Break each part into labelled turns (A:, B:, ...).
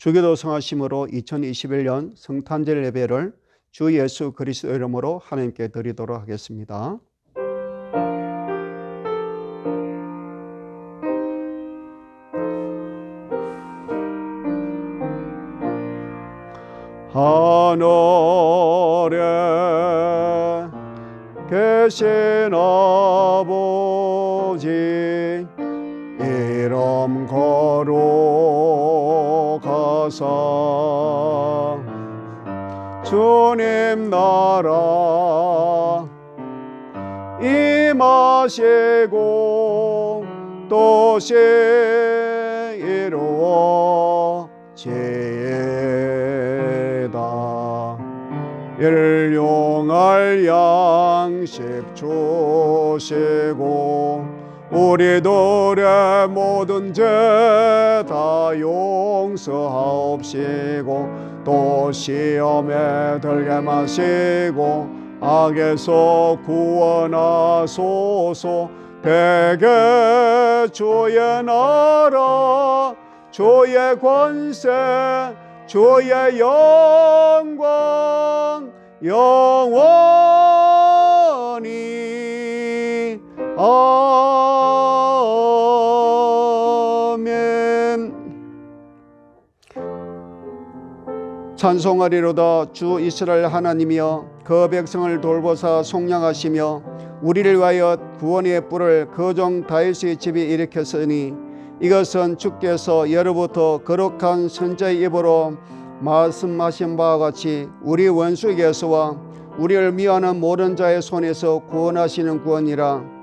A: 주기도 성하심으로 2021년 성탄절 예배를 주 예수 그리스도 이름으로 하나님께 드리도록 하겠습니다. 하늘에 계신 아버지 이름 거룩하사 주님 나라 임하시고 도시 이루어지이다. 일용할 양식 주시고 우리들의 모든 죄 다 용서하옵시고 또 시험에 들게 마시고 악에서 구원하소서. 대개 주의 나라 주의 권세 주의 영광 영원히 아멘. 찬송하리로다. 주 이스라엘 하나님이여 그 백성을 돌보사 속량하시며 우리를 위하여 구원의 뿔을 그 종 다윗의 집에 일으켰으니 이것은 주께서 예로부터 거룩한 선자의 입으로 말씀하신 바와 같이 우리 원수에게서와 우리를 미워하는 모든 자의 손에서 구원하시는 구원이라.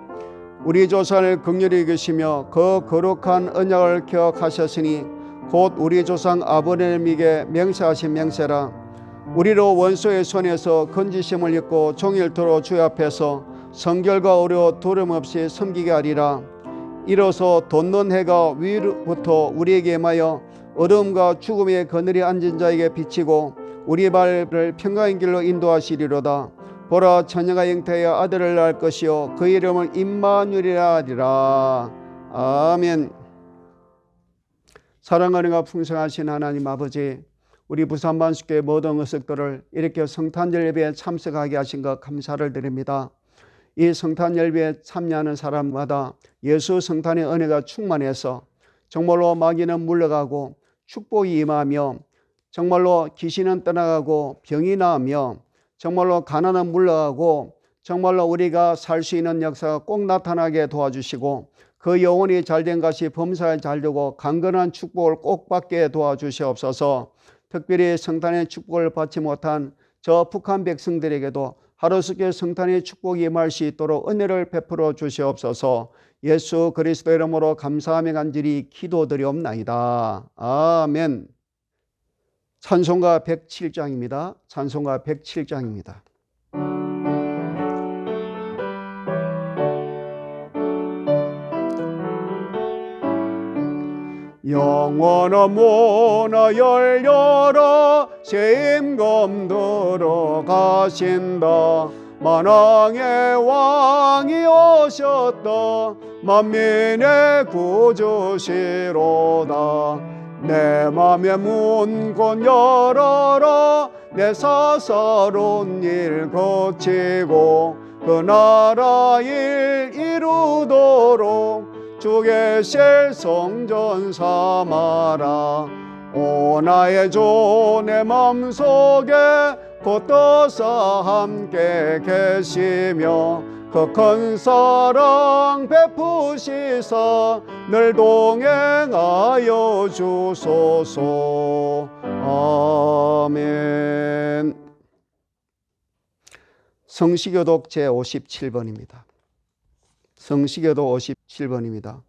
A: 우리 조상을 긍휼히 여기시며 그 거룩한 언약을 기억하셨으니 곧 우리 조상 아브라함에게 맹세하신 맹세라. 우리로 원수의 손에서 건지심을 입고 종일토록 주 앞에서 성결과 의로 두려움 없이 섬기게 하리라. 이로써 돋는 해가 위로부터 우리에게 임하여 어둠과 죽음의 그늘에 앉은 자에게 비치고 우리 발을 평강의 길로 인도하시리로다. 보라, 처녀가 잉태하여 아들을 낳을 것이요 그 이름을 임마누엘이라 하리라. 아멘. 사랑하는 풍성하신 하나님 아버지, 우리 부산반석교회 모든 의석들을 이렇게 성탄절 예배에 참석하게 하신 것 감사를 드립니다. 이 성탄절 예배에 참여하는 사람마다 예수 성탄의 은혜가 충만해서 정말로 마귀는 물러가고 축복이 임하며 정말로 귀신은 떠나가고 병이 나으며 정말로 가난은 물러가고 정말로 우리가 살 수 있는 역사가 꼭 나타나게 도와주시고 그 영혼이 잘된 것이 범사에 잘되고 강건한 축복을 꼭 받게 도와주시옵소서. 특별히 성탄의 축복을 받지 못한 저 북한 백성들에게도 하루속에 성탄의 축복이 임할 수 있도록 은혜를 베풀어 주시옵소서. 예수 그리스도 이름으로 감사하며 간절히 기도드리옵나이다. 아멘. 찬송가 107장입니다. 찬송가 107장입니다. 영원한 문을 열려라 새 임금 들어가신다. 만왕의 왕이 오셨다. 만민의 구주시로다. 내 맘의 문 곧 열어라. 내 사사로운 일 거치고 그 나라 일 이루도록 주 계실 성전 삼아라. 오 나의 주 내 맘속에 곧 떠서 함께 계시며 그 큰 사랑 베푸시사 늘 동행하여 주소서. 아멘. 성시교독 제57번입니다. 성시교독 57번입니다.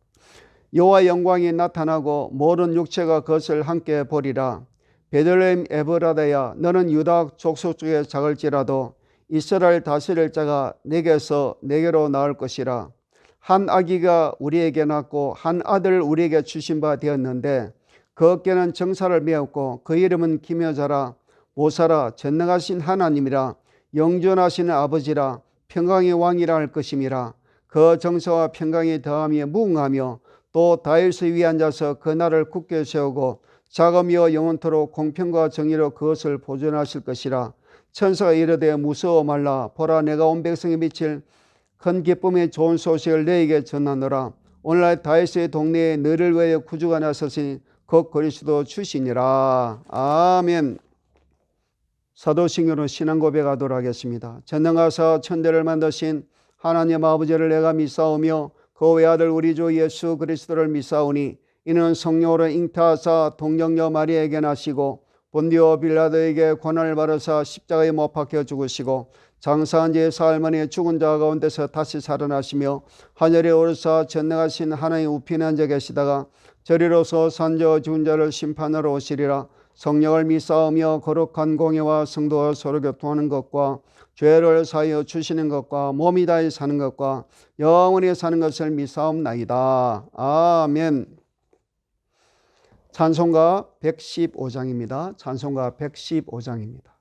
A: 여호와의 영광이 나타나고 모든 육체가 그것을 함께 보리라. 베들레헴 에브라다야, 너는 유다 족속 중에 작을지라도 이스라엘 다스릴 자가 내게서 내게로 나올 것이라. 한 아기가 우리에게 낳고 한 아들을 우리에게 주신 바 되었는데 그 어깨는 정사를 메었고 그 이름은 기묘자라. 모사라, 전능하신 하나님이라. 영존하시는 아버지라. 평강의 왕이라 할 것임이라. 그 정서와 평강이 더하며 무궁하며 또 다윗의 위에 앉아서 그 나라를 굳게 세우고 자금이여 영원토록 공평과 정의로 그것을 보존하실 것이라. 천사가 이르되 무서워 말라. 보라 내가 온 백성에 미칠 큰 기쁨의 좋은 소식을 너에게 전하노라. 오늘날 다윗의 동네에 너를 위하여 구주가 나섰으니 곧 그리스도 주시니라. 아멘. 사도신경으로 신앙 고백하도록 하겠습니다. 전능하사 천대를 만드신 하나님 아버지를 내가 믿사오며 그 외아들 우리 주 예수 그리스도를 믿사오니 이는 성령으로 잉태하사 동정녀 마리아에게 나시고 본디오 빌라도에게 고난을 받으사 십자가에 못 박혀 죽으시고 장사한 지 사흘 만에 죽은 자 가운데서 다시 살아나시며 하늘에 오르사 전능하신 하나님 우편에 앉아 계시다가 저리로서 산저 죽은 자를 심판하러 오시리라. 성령을 믿사오며 거룩한 공예와 성도와 서로 교통하는 것과 죄를 사하여 주시는 것과 몸이 다해 사는 것과 영원히 사는 것을 믿사옵나이다. 아멘. 찬송가 115장입니다. 찬송가 115장입니다.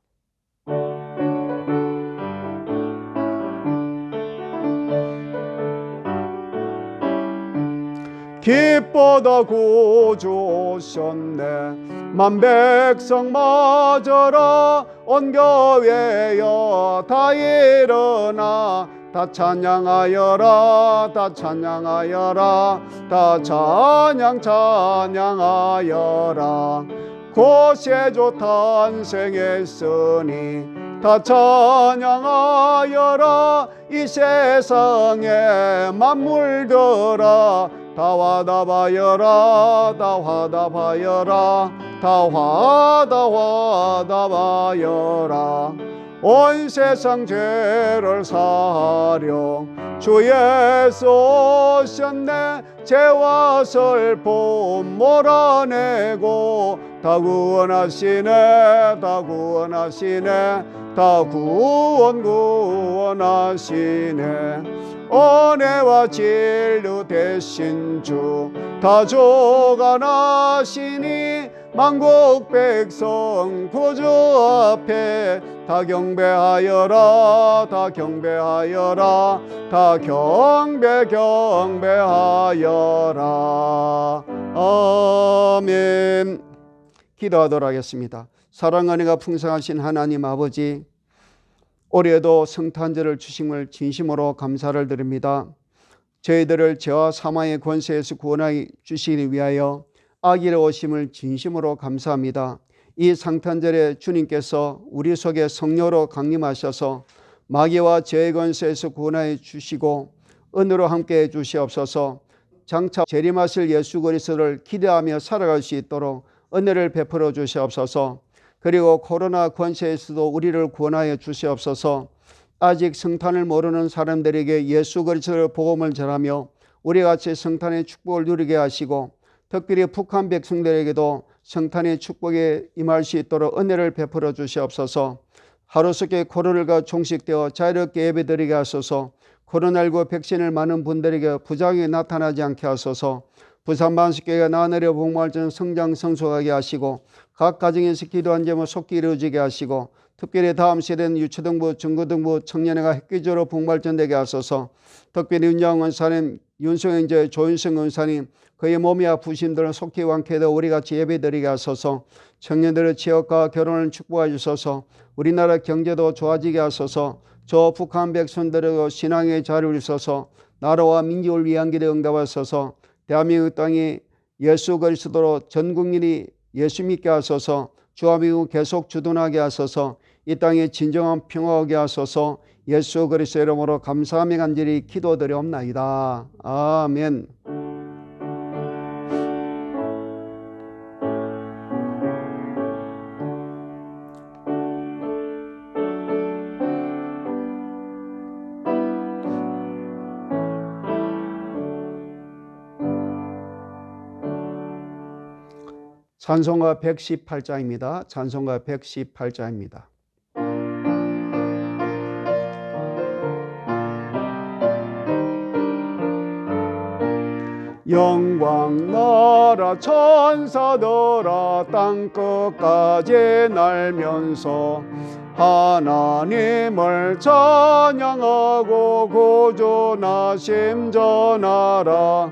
A: 기뻐다 구주 오셨네. 만백성 맞으라. 온 교회여 다 일어나. 다 찬양하여라. 다 찬양하여라. 다 찬양하여라. 구세주 탄생했으니 다 찬양하여라. 이 세상에 만물들아 다 화답하여라. 다 화답하여라. 다 화답하여라. 온 세상 죄를 사하려 주 예수 오셨네. 죄와 슬픔 몰아내고 다 구원하시네. 다 구원하시네. 다 구원하시네. 은혜와 진리 되신 주 다 조간하시니 만국 백성 구주 앞에 다 경배하여라. 다 경배하여라. 다 경배하여라. 아멘. 기도하도록 하겠습니다. 사랑 은혜가 풍성하신 하나님 아버지, 올해도 성탄절을 주심을 진심으로 감사를 드립니다. 저희들을 죄와 사망의 권세에서 구원하여 주시기 위하여 아기의 오심을 진심으로 감사합니다. 이 성탄절에 주님께서 우리 속에 성령으로 강림하셔서 마귀와 죄의 권세에서 구원하여 주시고 은혜로 함께해 주시옵소서. 장차 재림하실 예수 그리스도를 기대하며 살아갈 수 있도록 은혜를 베풀어 주시옵소서. 그리고 코로나 권세에서도 우리를 구원하여 주시옵소서. 아직 성탄을 모르는 사람들에게 예수 그리스도의 복음을 전하며 우리같이 성탄의 축복을 누리게 하시고 특별히 북한 백성들에게도 성탄의 축복에 임할 수 있도록 은혜를 베풀어 주시옵소서. 하루속에 코로나가 종식되어 자유롭게 예배드리게 하소서. 코로나19 백신을 많은 분들에게 부작용이 나타나지 않게 하소서. 부산 반석교회가 나날이 복무활전 성장 성숙하게 하시고 각 가정에서 기도한 점을 속히 이루어지게 하시고 특별히 다음 세대는 유초등부, 중고등부, 청년회가 획기적으로 복무활전되게 하소서. 특별히 윤장 원사님, 윤성현제, 조윤성 원사님, 그의 몸이 아프신 분들은 속히 완쾌되어 우리같이 예배드리게 하소서. 청년들의 취업과 결혼을 축복해 주소서. 우리나라 경제도 좋아지게 하소서. 저 북한 백성들의 신앙의 자리를 주소서. 나라와 민족을 위한 길에 응답하소서. 대한민국 땅이 예수 그리스도로 전 국민이 예수 믿게 하소서. 주와 미국 계속 주둔하게 하소서. 이 땅에 진정한 평화 오게 하소서. 예수 그리스도의 이름으로 감사하며 간절히 기도드리옵나이다. 아멘. 찬송가 118장입니다. 찬송가 118장입니다. 영광 나라 천사들아 땅끝까지 날면서 하나님을 찬양하고 구주 나심 전하라.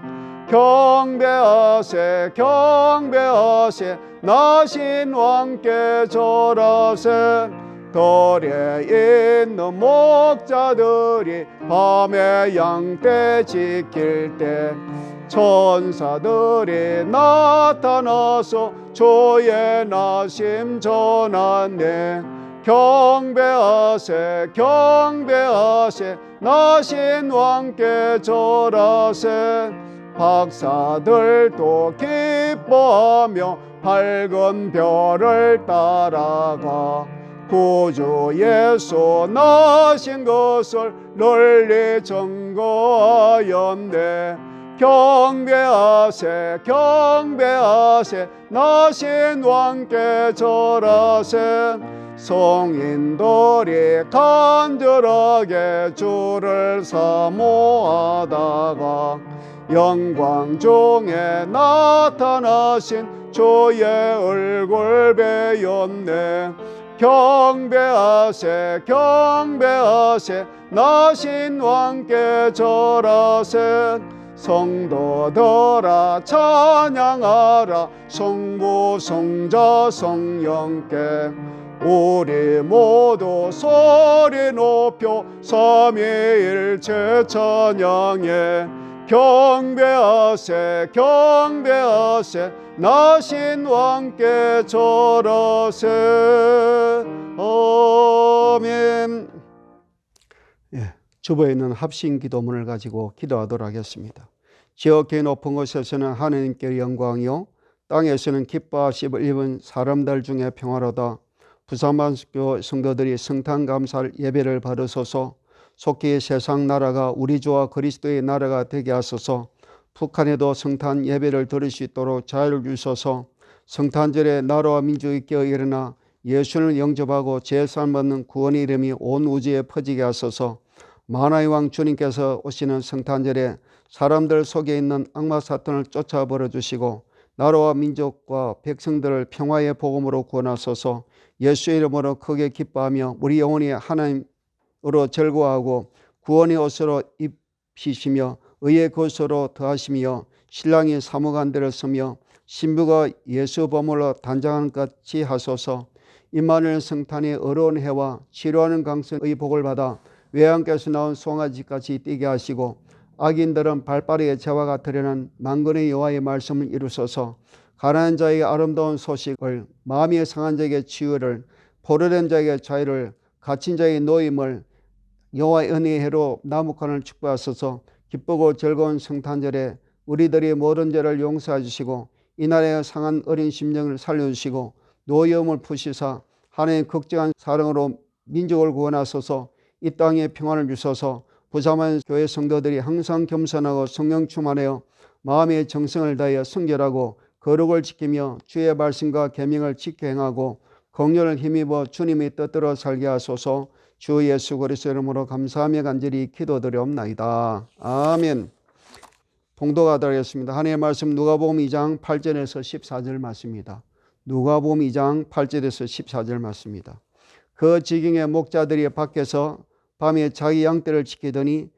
A: 경배하세 경배하세 나신 왕께 절하세. 들에 있는 목자들이 밤에 양떼 지킬 때 천사들이 나타나서 주의 나심 전하네. 경배하세 경배하세 나신 왕께 절하세. 박사들도 기뻐하며 밝은 별을 따라가 구주 예수 나신 것을 널리 증거하였네. 경배하세 경배하세 나신 왕께 절하세. 성인들이 간절하게 주를 사모하다가 영광 중에 나타나신 주의 얼굴 배웠네. 경배하세 경배하세 나신 왕께 절하세. 성도들아 찬양하라 성부 성자 성령께 우리 모두 소리 높여 삼위일체 찬양해. 경배하세 경배하세 나신 왕께 절하세. 아멘. 주보에 있는 합심 기도문을 가지고 기도하도록 하겠습니다. 지극히 높은 곳에서는 하나님께 영광이요 땅에서는 기뻐하심을 입은 사람들 중에 평화로다. 부산반교 성도들이 성탄 감사 예배를 받으소서. 속히 세상 나라가 우리 주와 그리스도의 나라가 되게 하소서. 북한에도 성탄 예배를 드릴 수 있도록 자유를 주소서. 성탄절에 나라와 민족이 깨어 일어나 예수를 영접하고 제사를 받는 구원의 이름이 온 우주에 퍼지게 하소서. 만화의 왕 주님께서 오시는 성탄절에 사람들 속에 있는 악마 사탄을 쫓아버려 주시고 나라와 민족과 백성들을 평화의 복음으로 구원하소서. 예수의 이름으로 크게 기뻐하며 우리 영혼이 하나님으로 즐거워하고 구원의 옷으로 입히시며 의의 것으로 더하시며 신랑이 사모한 데를 쓰며 신부가 예수 보물로 단장하는 것 같이 하소서. 임마누엘 성탄의 어려운 해와 치료하는 강성의 복을 받아 외양께서 낳은 송아지같이 뛰게 하시고 악인들은 발빠르게 재와 같으려는 만군의 여호와의 말씀을 이루소서. 가난한 자에게 아름다운 소식을, 마음이 상한 자에게 치유를, 포로된 자에게 자유를, 갇힌 자에게 노임을, 여호와의 은혜의 해로 나무칸을 축복하소서. 기쁘고 즐거운 성탄절에 우리들이 모든 죄를 용서해 주시고 이날에 상한 어린 심령을 살려주시고 노여움을 푸시사 하나님의 극정한 사랑으로 민족을 구원하소서. 이 땅에 평안을 주소서. 부산만 교회 성도들이 항상 겸손하고 성령 충만하여 마음의 정성을 다하여 순결하고 거룩을 지키며 주의 말씀과 계명을 지켜 행하고 긍휼을 힘입어 주님의 뜻대로 살게 하소서. 주 예수 그리스도 이름으로 감사하며 간절히 기도드리옵나이다. 아멘. 봉독하도록 하겠습니다. 하나님의 말씀 누가복음 2장 8절에서 14절 말씀입니다. 누가복음 2장 8절에서 14절 말씀입니다. 그 지경의 목자들이 밖에서 밤에 자기 양떼를 지키더니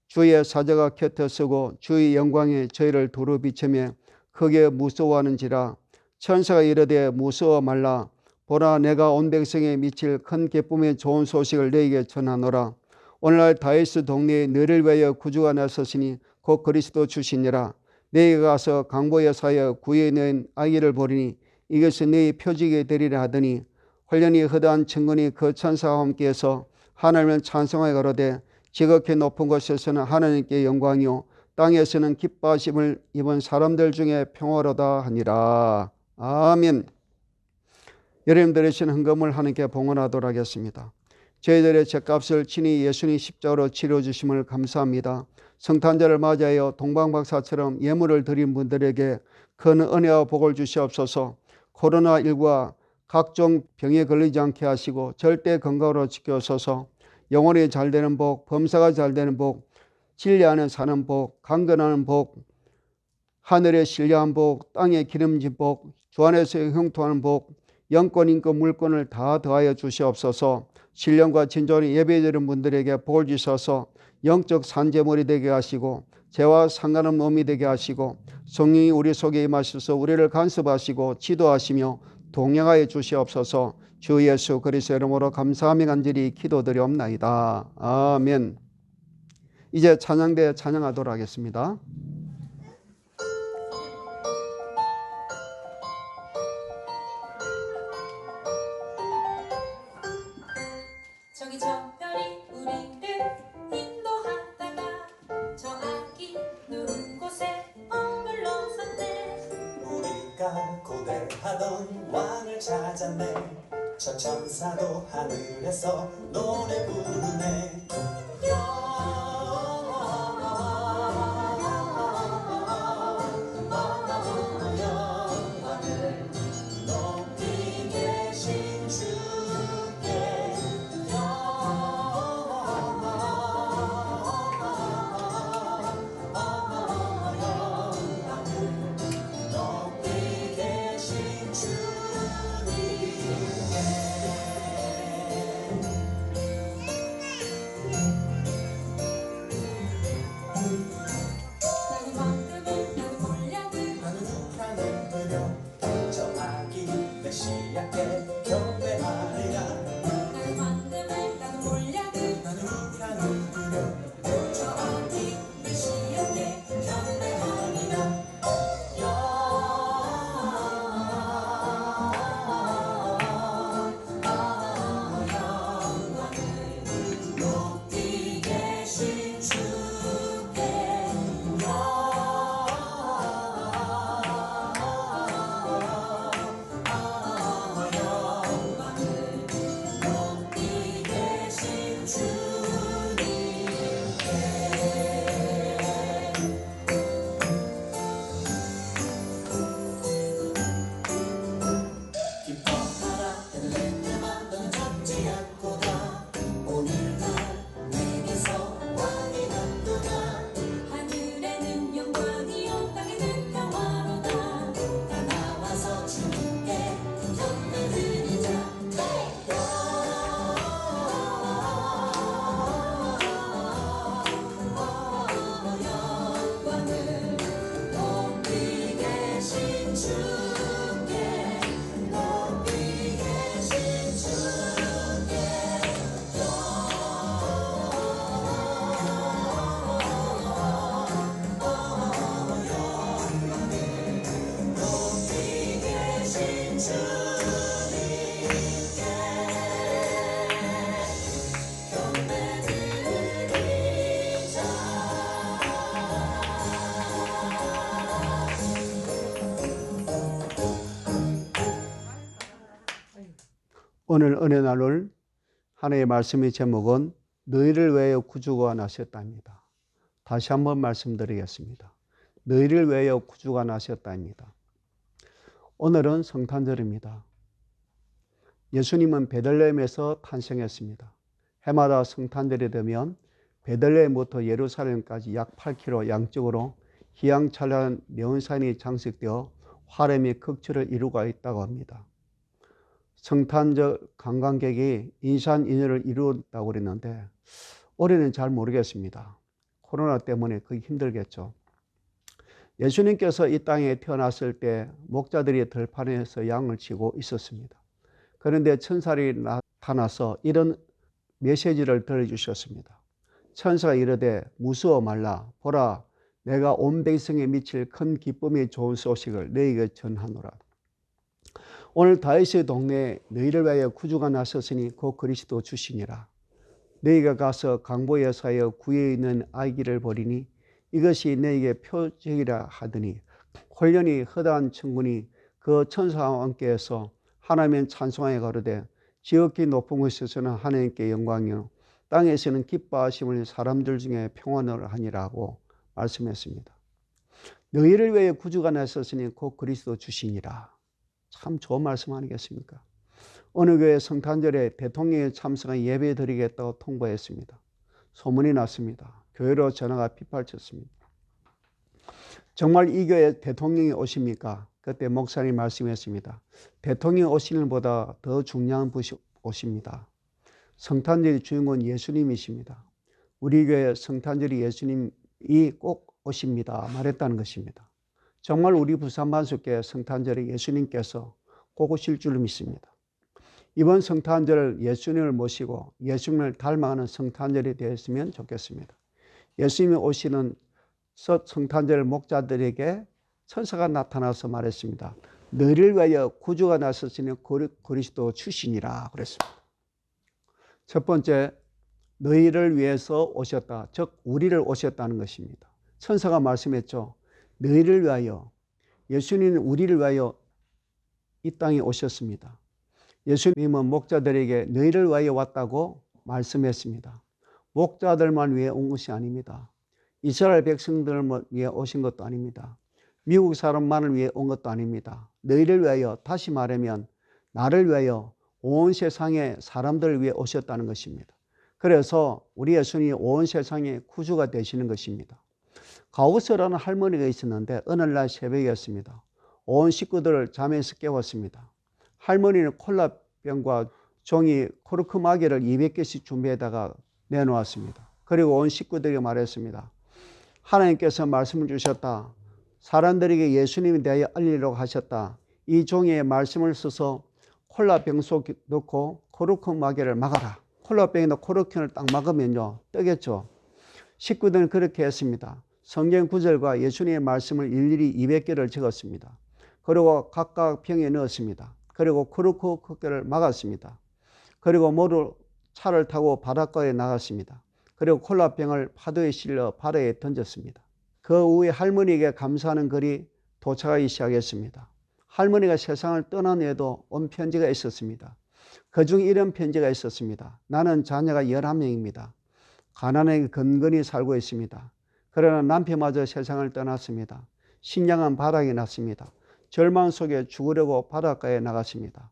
A: 주의 사자가 곁에 서고 주의 영광에 저희를 두루 비추며 크게 무서워하는지라. 천사가 이르되 무서워 말라. 보라 내가 온 백성에 미칠 큰 기쁨의 좋은 소식을 너희에게 전하노라. 오늘날 다윗 동네에 너를 위하여 구주가 나섰으니 곧 그리스도 주시니라. 너희가 가서 강보에 사여 구에 넣은 아기를 보리니 이것이 너희 표적이 되리라 하더니 환련이 허다한 천군이 그 천사와 함께해서 하나님을 찬송하여 가로되 지극히 높은 곳에서는 하나님께 영광이요 땅에서는 기뻐하심을 입은 사람들 중에 평화로다 하니라. 아멘. 여러분 들으신 헌금을 하나님께 봉헌하도록 하겠습니다. 저희들의 죄값을 친히 예수님 십자가로 치러주심을 감사합니다. 성탄절을 맞이하여 동방박사처럼 예물을 드린 분들에게 큰 은혜와 복을 주시옵소서. 코로나19가 각종 병에 걸리지 않게 하시고 절대 건강으로 지켜소서. 영혼이 잘 되는 복, 범사가 잘 되는 복, 진리 안에 사는 복, 강건하는 복, 하늘의 신뢰한 복, 땅의 기름진 복, 주 안에서 형통하는 복, 영권, 인권, 물권을 다 더하여 주시옵소서. 신령과 진정으로 예배드리는 분들에게 복을 주셔서 영적 산재물이 되게 하시고 죄와 상관없는 몸이 되게 하시고 성령이 우리 속에 임하셔서 우리를 간섭하시고 지도하시며 동행하여 주시옵소서. 주 예수 그리스도 이름으로 감사하며 간절히 기도드리옵나이다. 아멘. 이제 찬양대 찬양하도록 하겠습니다.
B: 저기 저 별이 우리를 인도하다가 저 아기 누운 곳에 머물러섰네.
C: 우리가 고대하던 왕을 찾았네. 저 천사도 하늘에서 노래 부르네. 영광을 높이 계신 주께 영광을 높이 계신
B: 나는 황금을 나는 몰약을
C: 나는 우상을 드려 저 아기 메시아께 경배하리라.
B: 나는 황금을 나는 몰약을
C: 나는 우상을 드려
B: 저 아기 메시아께 경배하리라. 영광을 높이 계신 주께 영광을 높이 계신 주님께
C: 기뻐하라 엘레네마 너는 잡지 않고다. 오늘날 내게서 왕이 난도다.
B: 하늘에는 영광이요 땅에는 평화로다.
C: 다 나와서 주님께 경배드리자.
B: 영광을 높이 계신 주께
C: 높이 계신 주께 높이 계신 주님께 경배드리자.
A: 오늘 은혜 나눌 하나님의 말씀의 제목은 너희를 위하여 구주가 나셨다입니다. 다시 한번 말씀드리겠습니다. 너희를 위하여 구주가 나셨다입니다. 오늘은 성탄절입니다. 예수님은 베들레헴에서 탄생했습니다. 해마다 성탄절이 되면 베들레헴부터 예루살렘까지 약 8km 양쪽으로 희양찬란한 네온산이 장식되어 화려미 극치를 이루고 있다고 합니다. 성탄절 관광객이 인산인해를 이루었다고 그랬는데 올해는 잘 모르겠습니다. 코로나 때문에 그게 힘들겠죠. 예수님께서 이 땅에 태어났을 때 목자들이 들판에서 양을 치고 있었습니다. 그런데 천사들이 나타나서 이런 메시지를 들려주셨습니다. 천사가 이르되 무서워 말라. 보라, 내가 온 백성에 미칠 큰 기쁨이 좋은 소식을 너희에게 전하노라. 오늘 다윗의 동네에 너희를 위하여 구주가 나섰으니 곧 그리스도 주시니라. 너희가 가서 강보에 사여 구에 있는 아기를 보리니 이것이 너희에게 표적이라 하더니 홀연히 허다한 천군이 그 천사와 함께해서 하나님의 찬송하여 가로되 지극히 높은 곳에서는 하나님께 영광이요 땅에서는 기뻐하심을 사람들 중에 평안을 하니라고 말씀했습니다. 너희를 위하여 구주가 나섰으니 곧 그리스도 주시니라. 참 좋은 말씀 아니겠습니까? 어느 교회 성탄절에 대통령이 참석한 예배 드리겠다고 통보했습니다. 소문이 났습니다. 교회로 전화가 빗발쳤습니다. 정말 이 교회에 대통령이 오십니까? 그때 목사님 말씀했습니다. 대통령이 오시는 일보다 더 중요한 분이 오십니다. 성탄절의 주인공은 예수님이십니다. 우리 교회 성탄절이 예수님이 꼭 오십니다 말했다는 것입니다. 정말 우리 부산반석교회 성탄절에 예수님께서 꼭 오실 줄 믿습니다. 이번 성탄절 예수님을 모시고 예수님을 닮아가는 성탄절이 되었으면 좋겠습니다. 예수님이 오시는 첫 성탄절 목자들에게 천사가 나타나서 말했습니다. 너희를 위하여 구주가 나섰으니 그리스도 출신이라 그랬습니다. 첫 번째, 너희를 위해서 오셨다. 즉 우리를 오셨다는 것입니다. 천사가 말씀했죠. 너희를 위하여, 예수님은 우리를 위하여 이 땅에 오셨습니다. 예수님은 목자들에게 너희를 위하여 왔다고 말씀했습니다. 목자들만 위해 온 것이 아닙니다. 이스라엘 백성들을 위해 오신 것도 아닙니다. 미국 사람만을 위해 온 것도 아닙니다. 너희를 위하여, 다시 말하면 나를 위하여 온 세상의 사람들을 위해 오셨다는 것입니다. 그래서 우리 예수님이 온 세상의 구주가 되시는 것입니다. 가우스라는 할머니가 있었는데 어느 날 새벽이었습니다. 온 식구들을 잠에서 깨웠습니다. 할머니는 콜라병과 종이 코르크 마개를 200개씩 준비해다가 내놓았습니다. 그리고 온 식구들에게 말했습니다. 하나님께서 말씀을 주셨다. 사람들에게 예수님에 대하여 알리려고 하셨다. 이 종이에 말씀을 써서 콜라병 속에 넣고 코르크 마개를 막아라. 콜라병에다 코르크를 딱 막으면요 뜨겠죠. 식구들은 그렇게 했습니다. 성경 구절과 예수님의 말씀을 일일이 200개를 적었습니다. 그리고 각각 병에 넣었습니다. 그리고 코르크 컵개를 막았습니다. 그리고 모두 차를 타고 바닷가에 나갔습니다. 그리고 콜라병을 파도에 실려 바다에 던졌습니다. 그 후에 할머니에게 감사하는 글이 도착하기 시작했습니다. 할머니가 세상을 떠난 후에도 온 편지가 있었습니다. 그중 이런 편지가 있었습니다. 나는 자녀가 11명입니다. 가난하게 건건히 살고 있습니다. 그러나 남편마저 세상을 떠났습니다. 식량은 바닥에 났습니다. 절망 속에 죽으려고 바닷가에 나갔습니다.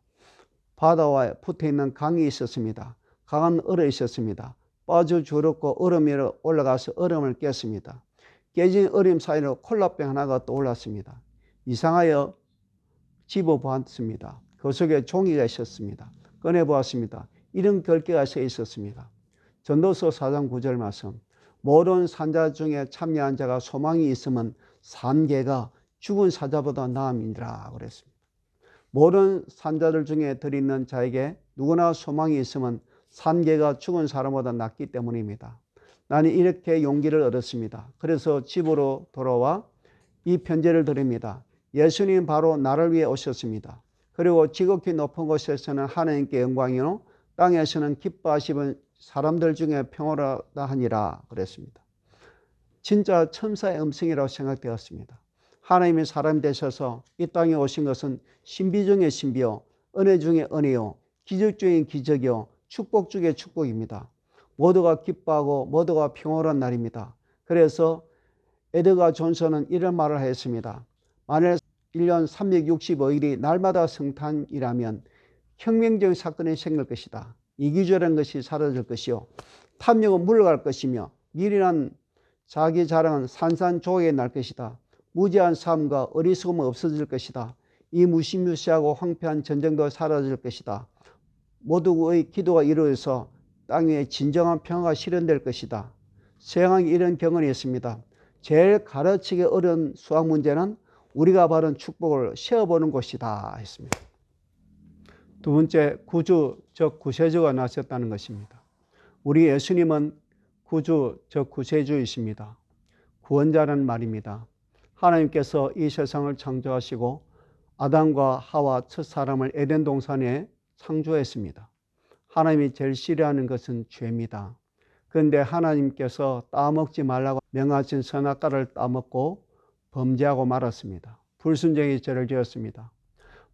A: 바다와 붙어있는 강이 있었습니다. 강은 얼어 있었습니다. 빠져 죽었고 얼음 위로 올라가서 얼음을 깼습니다. 깨진 얼음 사이로 콜라병 하나가 떠올랐습니다. 이상하여 집어보았습니다. 그 속에 종이가 있었습니다. 꺼내보았습니다. 이런 글귀가 써 있었습니다. 전도서 4장 9절 말씀. 모든 산자 중에 참여한 자가 소망이 있으면 산개가 죽은 사자보다 나음이니라 그랬습니다. 모든 산자들 중에 들있는 자에게 누구나 소망이 있으면 산개가 죽은 사람보다 낫기 때문입니다. 나는 이렇게 용기를 얻었습니다. 그래서 집으로 돌아와 이 편지를 드립니다. 예수님 바로 나를 위해 오셨습니다. 그리고 지극히 높은 곳에서는 하나님께 영광이요 땅에서는 기뻐하시는 사람들 중에 평화로다 하니라 그랬습니다. 진짜 천사의 음성이라고 생각되었습니다. 하나님이 사람 되셔서 이 땅에 오신 것은 신비 중의 신비요 은혜 중의 은혜요 기적 중의 기적이요 축복 중의 축복입니다. 모두가 기뻐하고 모두가 평화로운 날입니다. 그래서 에드가 존슨은 이런 말을 했습니다. 만일 1년 365일이 날마다 성탄이라면 혁명적인 사건이 생길 것이다. 이기주의라는 것이 사라질 것이요 탐욕은 물러갈 것이며 미련한 자기 자랑은 산산조각이 날 것이다. 무지한 삶과 어리석음은 없어질 것이다. 이 무시무시하고 황폐한 전쟁도 사라질 것이다. 모두의 기도가 이루어져서 땅 위에 진정한 평화가 실현될 것이다. 서양이 이런 경험이 있습니다. 제일 가르치기 어려운 수학 문제는 우리가 받은 축복을 세어보는 것이다 했습니다. 두 번째, 구주, 즉 구세주가 나셨다는 것입니다. 우리 예수님은 구주, 즉 구세주이십니다. 구원자라는 말입니다. 하나님께서 이 세상을 창조하시고 아담과 하와 첫 사람을 에덴 동산에 창조했습니다. 하나님이 제일 싫어하는 것은 죄입니다. 그런데 하나님께서 따먹지 말라고 명하신 선악과를 따먹고 범죄하고 말았습니다. 불순종의 죄를 지었습니다.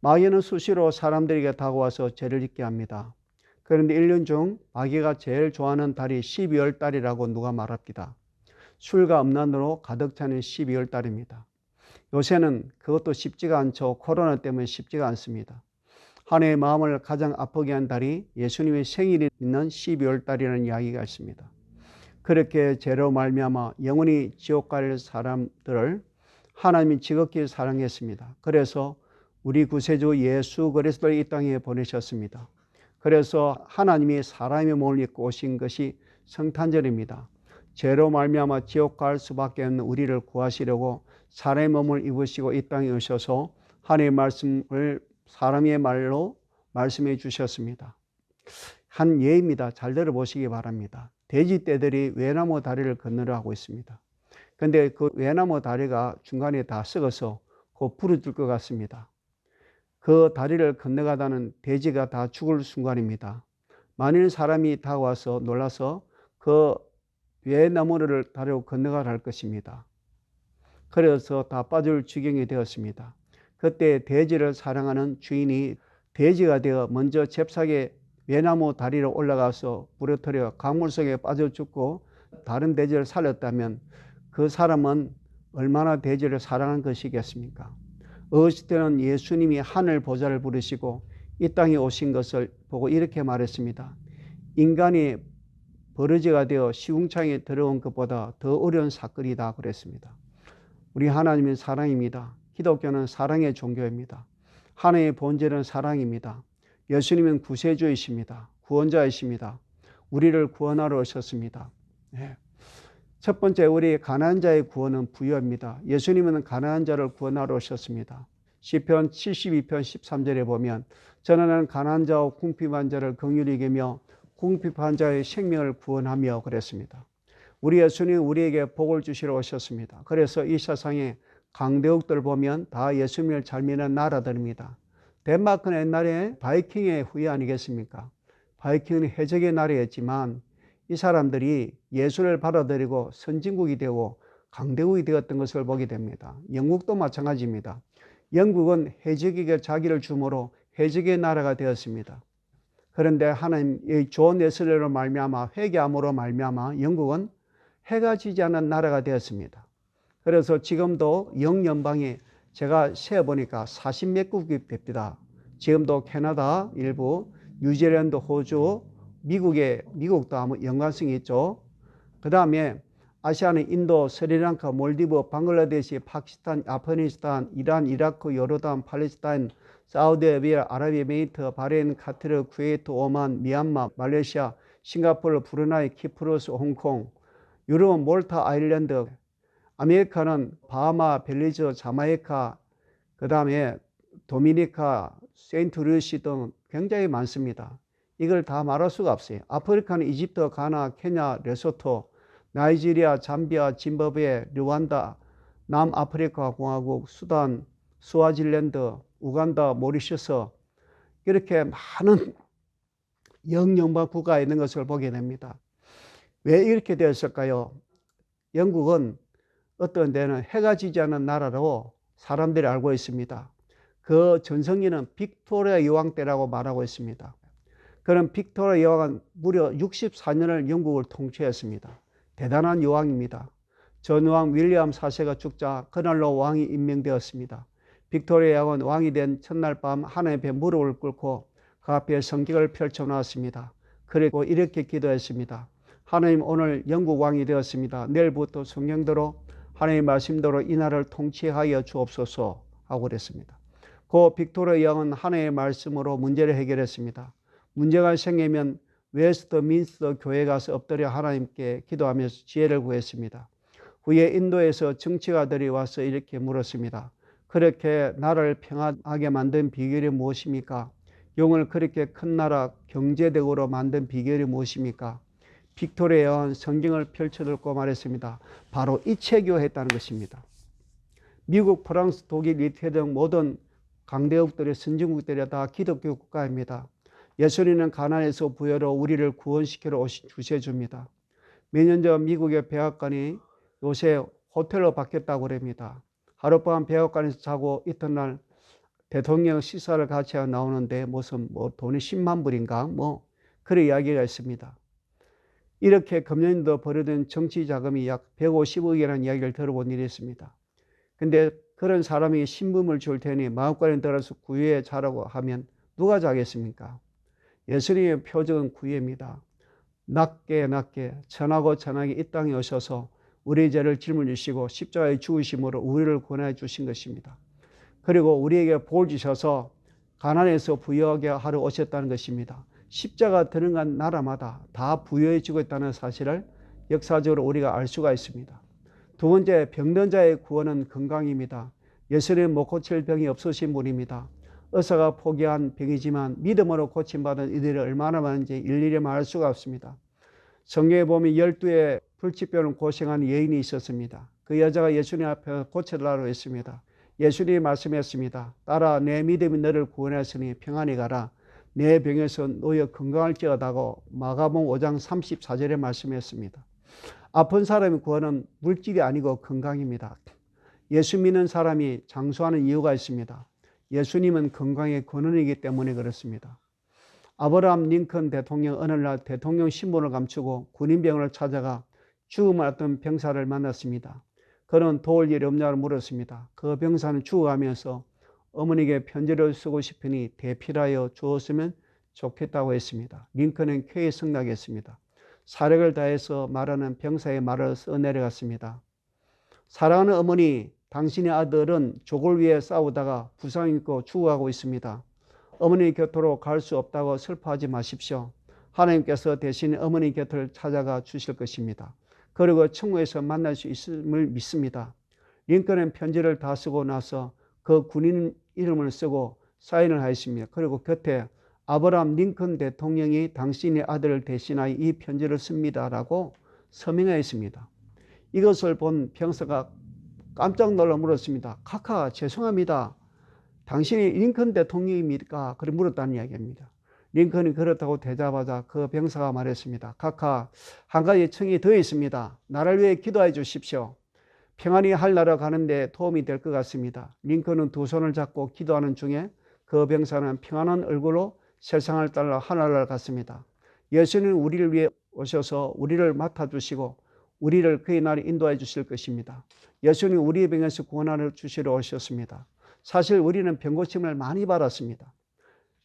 A: 마귀는 수시로 사람들에게 다가와서 죄를 짓게 합니다. 그런데 1년 중 마귀가 제일 좋아하는 달이 12월 달이라고 누가 말합니다. 술과 음란으로 가득 차는 12월 달입니다. 요새는 그것도 쉽지가 않죠. 코로나 때문에 쉽지가 않습니다. 한 해의 마음을 가장 아프게 한 달이 예수님의 생일이 있는 12월 달이라는 이야기가 있습니다. 그렇게 죄로 말미암아 영원히 지옥 갈 사람들을 하나님이 지극히 사랑했습니다. 그래서 우리 구세주 예수 그리스도를 이 땅에 보내셨습니다. 그래서 하나님이 사람의 몸을 입고 오신 것이 성탄절입니다. 죄로 말미암아 지옥 갈 수밖에 없는 우리를 구하시려고 사람의 몸을 입으시고 이 땅에 오셔서 하나님의 말씀을 사람의 말로 말씀해 주셨습니다. 한 예입니다. 잘 들어보시기 바랍니다. 돼지 떼들이 외나무 다리를 건너려 하고 있습니다. 그런데 그 외나무 다리가 중간에 다 썩어서 곧 부러질 것 같습니다. 그 다리를 건너가다는 돼지가 다 죽을 순간입니다. 만일 사람이 다가와서 놀라서 그 외나무를 다리로 건너가라 할 것입니다. 그래서 다 빠질 지경이 되었습니다. 그때 돼지를 사랑하는 주인이 돼지가 되어 먼저 잽싸게 외나무 다리로 올라가서 부러뜨려 강물 속에 빠져 죽고 다른 돼지를 살렸다면 그 사람은 얼마나 돼지를 사랑한 것이겠습니까? 어렸을 때는 예수님이 하늘 보좌를 부르시고 이 땅에 오신 것을 보고 이렇게 말했습니다. 인간이 버러지가 되어 시궁창에 들어온 것보다 더 어려운 사건이다 그랬습니다. 우리 하나님은 사랑입니다. 기독교는 사랑의 종교입니다. 하나님의 본질은 사랑입니다. 예수님은 구세주이십니다. 구원자이십니다. 우리를 구원하러 오셨습니다. 네. 첫 번째, 우리 가난한 자의 구원은 부여입니다. 예수님은 가난한 자를 구원하러 오셨습니다. 시편 72편 13절에 보면 저는 가난한 자와 궁핍한 자를 긍휼히 여기며 궁핍한 자의 생명을 구원하며 그랬습니다. 우리 예수님은 우리에게 복을 주시러 오셨습니다. 그래서 이 세상에 강대국들 보면 다 예수님을 잘 믿는 나라들입니다. 덴마크는 옛날에 바이킹의 후예 아니겠습니까? 바이킹은 해적의 나라였지만 이 사람들이 예수를 받아들이고 선진국이 되고 강대국이 되었던 것을 보게 됩니다. 영국도 마찬가지입니다. 영국은 해적에게 자기를 주므로 해적의 나라가 되었습니다. 그런데 하나님의 좋은 예술로 말미암아 회개함으로 말미암아 영국은 해가 지지 않은 나라가 되었습니다. 그래서 지금도 영연방에 제가 세어보니까 40몇 국이 됩니다. 지금도 캐나다 일부, 뉴질랜드, 호주, 미국도 아무 연관성이 있죠. 그 다음에 아시아는 인도, 스리랑카, 몰디브, 방글라데시, 파키스탄, 아프가니스탄, 이란, 이라크, 요르단, 팔레스타인, 사우디아라비아, 아랍에미리트, 바레인, 카타르, 쿠웨이트, 오만, 미얀마, 말레이시아, 싱가포르, 브루나이, 키프로스, 홍콩, 유럽은 몰타, 아일랜드, 아메리카는 바하마, 벨리즈, 자마이카, 그 다음에 도미니카, 세인트루이스 등 굉장히 많습니다. 이걸 다 말할 수가 없어요. 아프리카는 이집트, 가나, 케냐, 레소토, 나이지리아, 잠비아, 짐바브웨, 르완다, 남아프리카 공화국, 수단, 스와질랜드, 우간다, 모리셔스, 이렇게 많은 영연방 국가에 있는 것을 보게 됩니다. 왜 이렇게 되었을까요? 영국은 어떤 데는 해가 지지 않은 나라로 사람들이 알고 있습니다. 그 전성기는 빅토리아 여왕 때라고 말하고 있습니다. 그런 빅토리아 여왕은 무려 64년을 영국을 통치했습니다. 대단한 여왕입니다. 전 왕 윌리엄 4세가 죽자 그날로 왕이 임명되었습니다. 빅토리아 여왕은 왕이 된 첫날 밤 하나님 앞에 무릎을 꿇고 그 앞에 성경을 펼쳐놓았습니다. 그리고 이렇게 기도했습니다. 하나님, 오늘 영국 왕이 되었습니다. 내일부터 성경대로 하나님의 말씀대로 이 나라를 통치하여 주옵소서 하고 그랬습니다. 그 빅토리아 여왕은 하나님의 말씀으로 문제를 해결했습니다. 문제가 생기면 웨스트민스터 교회에 가서 엎드려 하나님께 기도하면서 지혜를 구했습니다. 후에 인도에서 정치가들이 와서 이렇게 물었습니다. 그렇게 나라를 평안하게 만든 비결이 무엇입니까? 영을 그렇게 큰 나라 경제력으로 만든 비결이 무엇입니까? 빅토리아 여왕은 성경을 펼쳐들고 말했습니다. 바로 이체교했다는 것입니다. 미국, 프랑스, 독일, 이태리 등 모든 강대국들의 선진국들이 다 기독교 국가입니다. 예수님은 가나안에서 부여로 우리를 구원시키러 오신 구세주입니다. 몇 년 전 미국의 백악관이 요새 호텔로 바뀌었다고 합니다. 하룻밤 백악관에서 자고 이튿날 대통령 시사를 같이 나오는데 무슨 돈이 10만 불인가 그런 이야기가 있습니다. 이렇게 금년도 벌어진 정치 자금이 약 150억이라는 이야기를 들어본 일이 있습니다. 근데 그런 사람이 신분을 줄 테니 마음관에 들어서 구유에 자라고 하면 누가 자겠습니까? 예수님의 표적은 구유입니다. 낮게 천하고 천하게 이 땅에 오셔서 우리의 죄를 짊어지시고 십자가에 죽으심으로 우리를 구원해 주신 것입니다. 그리고 우리에게 복을 주셔서 가난에서 부유하게 하러 오셨다는 것입니다. 십자가 들어간 나라마다 다 부유해지고 있다는 사실을 역사적으로 우리가 알 수가 있습니다. 두 번째, 병든 자의 구원은 건강입니다. 예수님은 못 고칠 병이 없으신 분입니다. 의사가 포기한 병이지만 믿음으로 고침받은 이들이 얼마나 많은지 일일이 말할 수가 없습니다. 성경에 보면 12의 불치병을 고생한 여인이 있었습니다. 그 여자가 예수님 앞에 고쳐달라고 했습니다. 예수님이 말씀했습니다. 딸아, 내 믿음이 너를 구원했으니 평안히 가라. 내 병에서 너의 건강할지어다고 마가복음 5장 34절에 말씀했습니다. 아픈 사람의 구원은 물질이 아니고 건강입니다. 예수 믿는 사람이 장수하는 이유가 있습니다. 예수님은 건강의 근원이기 때문에 그렇습니다. 아브라함 링컨 대통령 어느 날 대통령 신분을 감추고 군인병원을 찾아가 죽음을 앞둔 병사를 만났습니다. 그는 도울 일이 없냐고 물었습니다. 그 병사는 죽어가면서 어머니에게 편지를 쓰고 싶으니 대필하여 주었으면 좋겠다고 했습니다. 링컨은 쾌히 승낙했습니다. 사력을 다해서 말하는 병사의 말을 써내려갔습니다. 사랑하는 어머니, 당신의 아들은 족을 위해 싸우다가 부상 입고 죽어가고 있습니다. 어머니 곁으로 갈 수 없다고 슬퍼하지 마십시오. 하나님께서 대신 어머니 곁을 찾아가 주실 것입니다. 그리고 천국에서 만날 수 있음을 믿습니다. 링컨은 편지를 다 쓰고 나서 그 군인 이름을 쓰고 사인을 하였습니다. 그리고 곁에 아브라함 링컨 대통령이 당신의 아들을 대신하여 이 편지를 씁니다라고 서명하였습니다. 이것을 본 병사가 깜짝 놀라 물었습니다. 카카, 죄송합니다. 당신이 링컨 대통령입니까? 그렇게 물었다는 이야기입니다. 링컨이 그렇다고 대답하자 그 병사가 말했습니다. 카카, 한 가지 청이 더 있습니다. 나를 위해 기도해 주십시오. 평안히 할나라 가는데 도움이 될 것 같습니다. 링컨은 두 손을 잡고 기도하는 중에 그 병사는 평안한 얼굴로 세상을 떠나 하늘나라를 갔습니다. 예수는 우리를 위해 오셔서 우리를 맡아주시고 우리를 그의 나라에 인도해 주실 것입니다. 예수는 우리의 병에서 구원을 주시러 오셨습니다. 사실 우리는 병고침을 많이 받았습니다.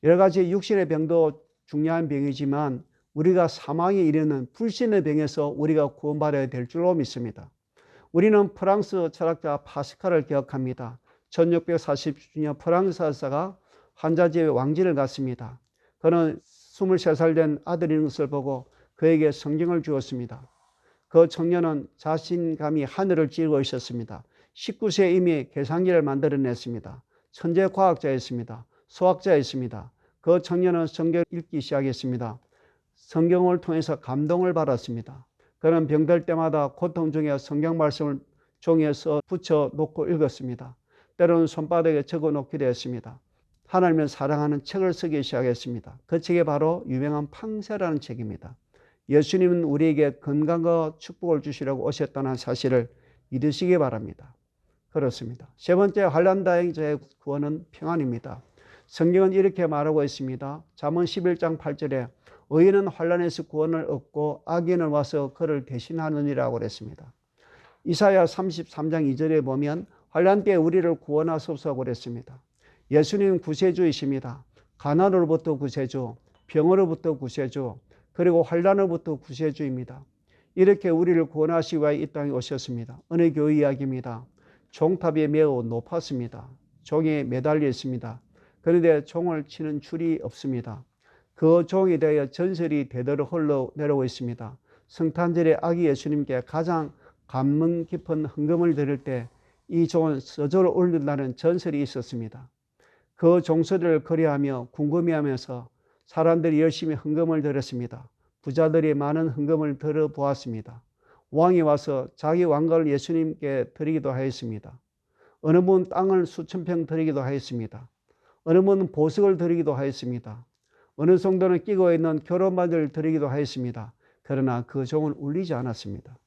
A: 여러 가지 육신의 병도 중요한 병이지만 우리가 사망에 이르는 불신의 병에서 우리가 구원받아야 될 줄로 믿습니다. 우리는 프랑스 철학자 파스칼을 기억합니다. 1640주년 프랑스 사가 환자 집에 왕진을 갔습니다. 그는 23살 된 아들인 것을 보고 그에게 성경을 주었습니다. 그 청년은 자신감이 하늘을 찌르고 있었습니다. 19세에 이미 계산기를 만들어냈습니다. 천재 과학자였습니다. 수학자였습니다. 그 청년은 성경을 읽기 시작했습니다. 성경을 통해서 감동을 받았습니다. 그는 병들 때마다 고통 중에 성경 말씀을 종이에 써 붙여 놓고 읽었습니다. 때로는 손바닥에 적어 놓기도 했습니다. 하나님을 사랑하는 책을 쓰기 시작했습니다. 그 책이 바로 유명한 팡세라는 책입니다. 예수님은 우리에게 건강과 축복을 주시려고 오셨다는 사실을 믿으시기 바랍니다. 그렇습니다. 세 번째, 환난 당자의 구원은 평안입니다. 성경은 이렇게 말하고 있습니다. 잠언 11장 8절에 의인은 환난에서 구원을 얻고 악인은 와서 그를 대신하느니라고 그랬습니다. 이사야 33장 2절에 보면 환난 때에 우리를 구원하소서라고 그랬습니다. 예수님은 구세주이십니다. 가난으로부터 구세주, 병으로부터 구세주, 그리고 환난으로부터 구세주입니다. 이렇게 우리를 구원하시기 위해 이 땅에 오셨습니다. 어느 교회 이야기입니다. 종탑이 매우 높았습니다. 종에 매달려 있습니다. 그런데 종을 치는 줄이 없습니다. 그 종에 대하여 전설이 대대로 흘러내려오고 있습니다. 성탄절에 아기 예수님께 가장 감명 깊은 헌금을 드릴 때 이 종은 서조를 올린다는 전설이 있었습니다. 그 종소리를 거래하며 궁금해하면서 사람들이 열심히 헌금을 드렸습니다. 부자들이 많은 헌금을 들어보았습니다. 왕이 와서 자기 왕가를 예수님께 드리기도 하였습니다. 어느 분은 땅을 수천 평 드리기도 하였습니다. 어느 분은 보석을 드리기도 하였습니다. 어느 성도는 끼고 있는 결혼반지를 드리기도 하였습니다. 그러나 그 종은 울리지 않았습니다.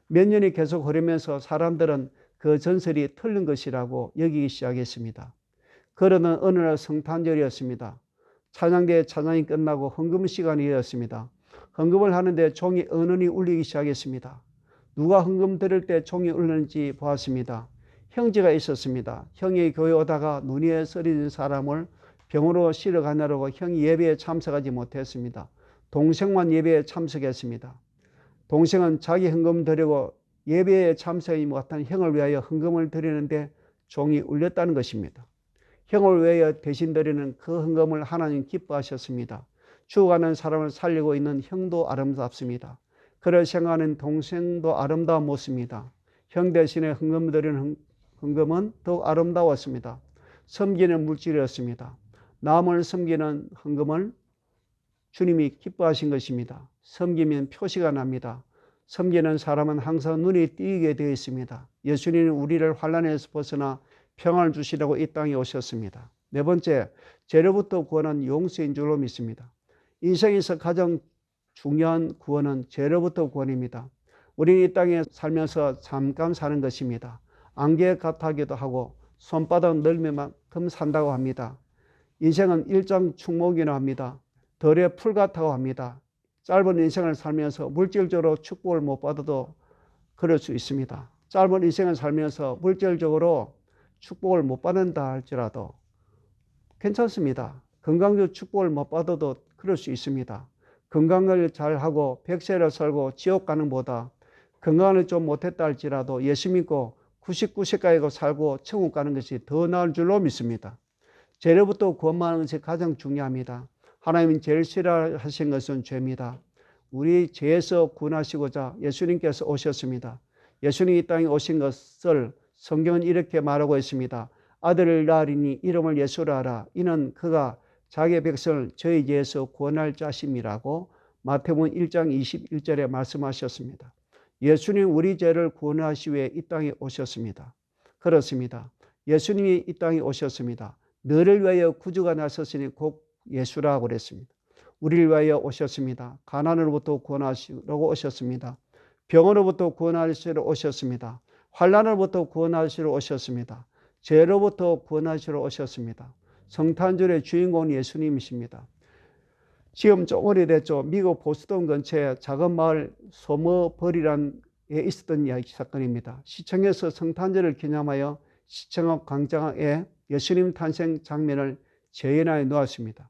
A: 몇 년이 계속 흐르면서 사람들은 그 전설이 틀린 것이라고 여기기 시작했습니다. 그러던 어느 날 성탄절이었습니다. 찬양대의 찬양이 끝나고 헌금 시간이 되었습니다. 헌금을 하는데 종이 은은히 울리기 시작했습니다. 누가 헌금 드릴 때 종이 울리는지 보았습니다. 형제가 있었습니다. 형이 교회 오다가 눈 위에 쓰러진 사람을 병으로 실어 가느라고 형이 예배에 참석하지 못했습니다. 동생만 예배에 참석했습니다. 동생은 자기 헌금 드리고 예배에 참석하지 못한 형을 위하여 헌금을 드리는데 종이 울렸다는 것입니다. 형을 위하여 대신 드리는 그 헌금을 하나님 기뻐하셨습니다. 죽어가는 사람을 살리고 있는 형도 아름답습니다. 그를 생각하는 동생도 아름다운 모습입니다. 형 대신에 헌금 드리는 헌금은 더욱 아름다웠습니다. 섬기는 물질이었습니다. 남을 섬기는 헌금을 주님이 기뻐하신 것입니다. 섬기면 표시가 납니다. 섬기는 사람은 항상 눈이 띄게 되어 있습니다. 예수님은 우리를 환난에서 벗어나 평안을 주시려고 이 땅에 오셨습니다. 네 번째, 죄로부터 구원은 용서인 줄로 믿습니다. 인생에서 가장 중요한 구원은 죄로부터 구원입니다. 우리는 이 땅에 살면서 잠깐 사는 것입니다. 안개 같하기도 하고 손바닥 넓이만큼 산다고 합니다. 인생은 일장 축목이나 합니다. 덜의 풀 같다고 합니다. 짧은 인생을 살면서 물질적으로 축복을 못 받아도 그럴 수 있습니다. 짧은 인생을 살면서 물질적으로 축복을 못 받는다 할지라도 괜찮습니다. 건강적 축복을 못 받아도 그럴 수 있습니다. 건강을 잘하고 100세를 살고 지옥 가는 보다 건강을 좀 못했다 할지라도 예수 믿고 99세까지 살고 천국 가는 것이 더 나을 줄로 믿습니다. 죄로부터 구원받는 것이 가장 중요합니다. 하나님이 제일 싫어하신 것은 죄입니다. 우리 죄에서 구원하시고자 예수님께서 오셨습니다. 예수님이 이 땅에 오신 것을 성경은 이렇게 말하고 있습니다. 아들을 낳으리니 이름을 예수라 하라. 이는 그가 자기의 백성을 저희 죄에서 구원할 자심이라고 마태복음 1장 21절에 말씀하셨습니다. 예수님 우리 죄를 구원하시기 위해 이 땅에 오셨습니다. 그렇습니다. 예수님이 이 땅에 오셨습니다. 너를 위하여 구주가 나섰으니 곧 예수라고 그랬습니다. 우리를 위하여 오셨습니다. 가난으로부터 구원하시려고 오셨습니다. 병으로부터 구원하시러 오셨습니다. 환난으로부터 구원하시러 오셨습니다. 죄로부터 구원하시러 오셨습니다. 성탄절의 주인공은 예수님이십니다. 지금 좀 오래됐죠. 미국 보스턴 근처에 작은 마을 소머버리란에 있었던 사건입니다. 시청에서 성탄절을 기념하여 시청 앞 광장에 예수님 탄생 장면을 재현하여 놓았습니다.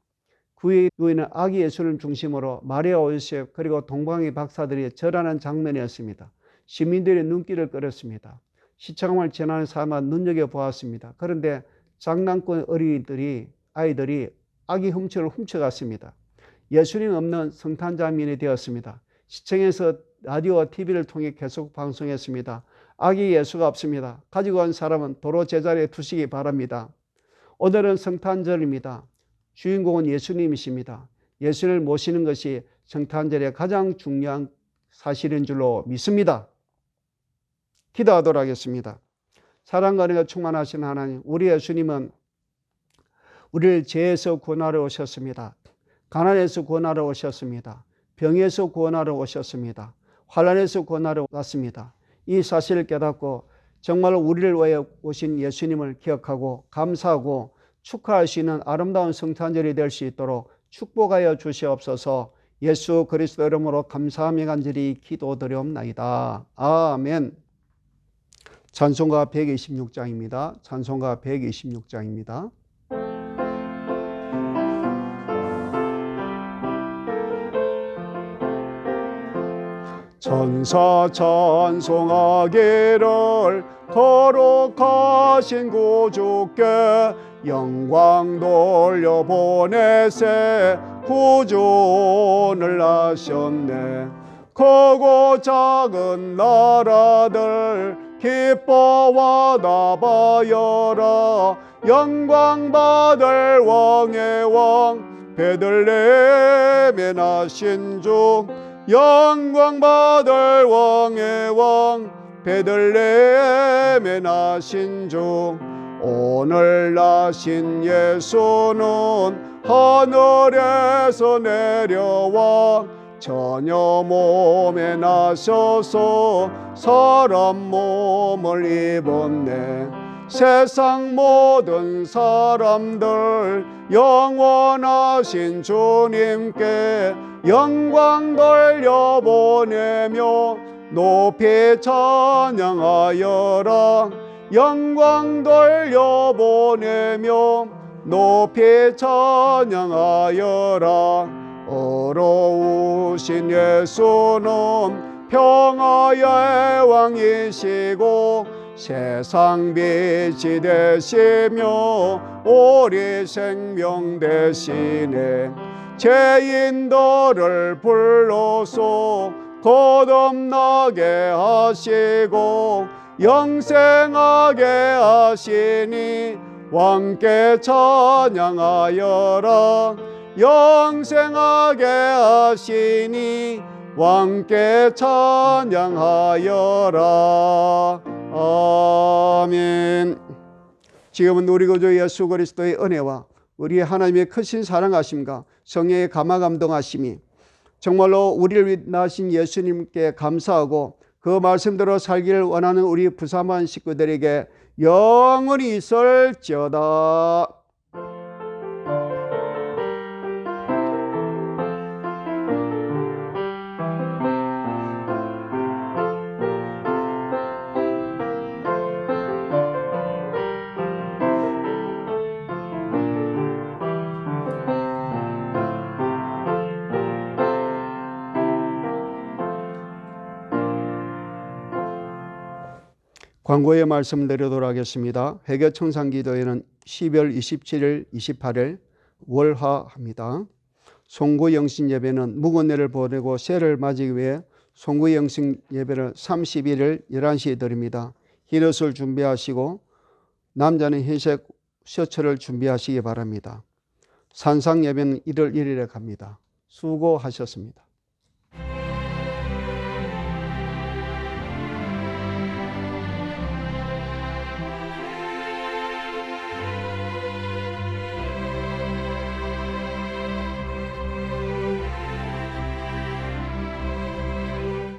A: 그 위에는 아기 예수를 중심으로 마리아 요셉 그리고 동방의 박사들이 절하는 장면이었습니다. 시민들의 눈길을 끌었습니다. 시청을 지나는 사람은 눈여겨보았습니다. 그런데 장난꾼 아이들이 아기 훔쳐를 훔쳐갔습니다. 예수님 없는 성탄 장면이 되었습니다. 시청에서 라디오와 TV를 통해 계속 방송했습니다. 아기 예수가 없습니다. 가지고 간 사람은 도로 제자리에 두시기 바랍니다. 오늘은 성탄절입니다. 주인공은 예수님이십니다. 예수를 모시는 것이 성탄절의 가장 중요한 사실인 줄로 믿습니다. 기도하도록 하겠습니다. 사랑과 은혜가 충만하신 하나님, 우리 예수님은 우리를 죄에서 구원하러 오셨습니다. 가난에서 구원하러 오셨습니다. 병에서 구원하러 오셨습니다. 환난에서 구원하러 왔습니다. 이 사실을 깨닫고 정말로 우리를 위하여 오신 예수님을 기억하고 감사하고 축하할 수 있는 아름다운 성탄절이 될 수 있도록 축복하여 주시옵소서. 예수 그리스도 이름으로 감사하며 간절히 기도드리옵나이다. 아멘. 찬송가 126장입니다. 찬송가 126장입니다. 천사 찬송하기를 거룩하신 구주께 영광 돌려보내세 구원을 하셨네. 크고 작은 나라들 기뻐와 나바여라. 영광 받을 왕의 왕 베들레헴에 나신 주 영광 받을 왕의 왕 베들레헴에 나신 주 오늘 나신 예수는 하늘에서 내려와 처녀 몸에 나셔서 사람 몸을 입었네. 세상 모든 사람들 영원하신 주님께 영광 돌려보내며 높이 찬양하여라. 영광 돌려보내며 높이 찬양하여라. 어려우신 예수는 평화의 왕이시고 세상 빛이 되시며 우리 생명 되시네. 죄인들을 불러서 거듭나게 하시고 영생하게 하시니 왕께 찬양하여라. 영생하게 하시니 왕께 찬양하여라. 아멘. 지금은 우리 구주 예수 그리스도의 은혜와 우리 하나님의 크신 사랑하심과 성령의 감화 감동하심이 정말로 우리를 낳으신 예수님께 감사하고 그 말씀대로 살기를 원하는 우리 부사만 식구들에게 영원히 있을지어다. 광고의 말씀 드리도록 하겠습니다. 회개청산기도회는 12월 27일, 28일 월화합니다. 송구영신 예배는 묵은 내를 보내고 새를 맞이기 위해 송구영신 예배를 31일 11시에 드립니다. 흰옷을 준비하시고 남자는 흰색 셔츠를 준비하시기 바랍니다. 산상 예배는 1월 1일에 갑니다. 수고하셨습니다.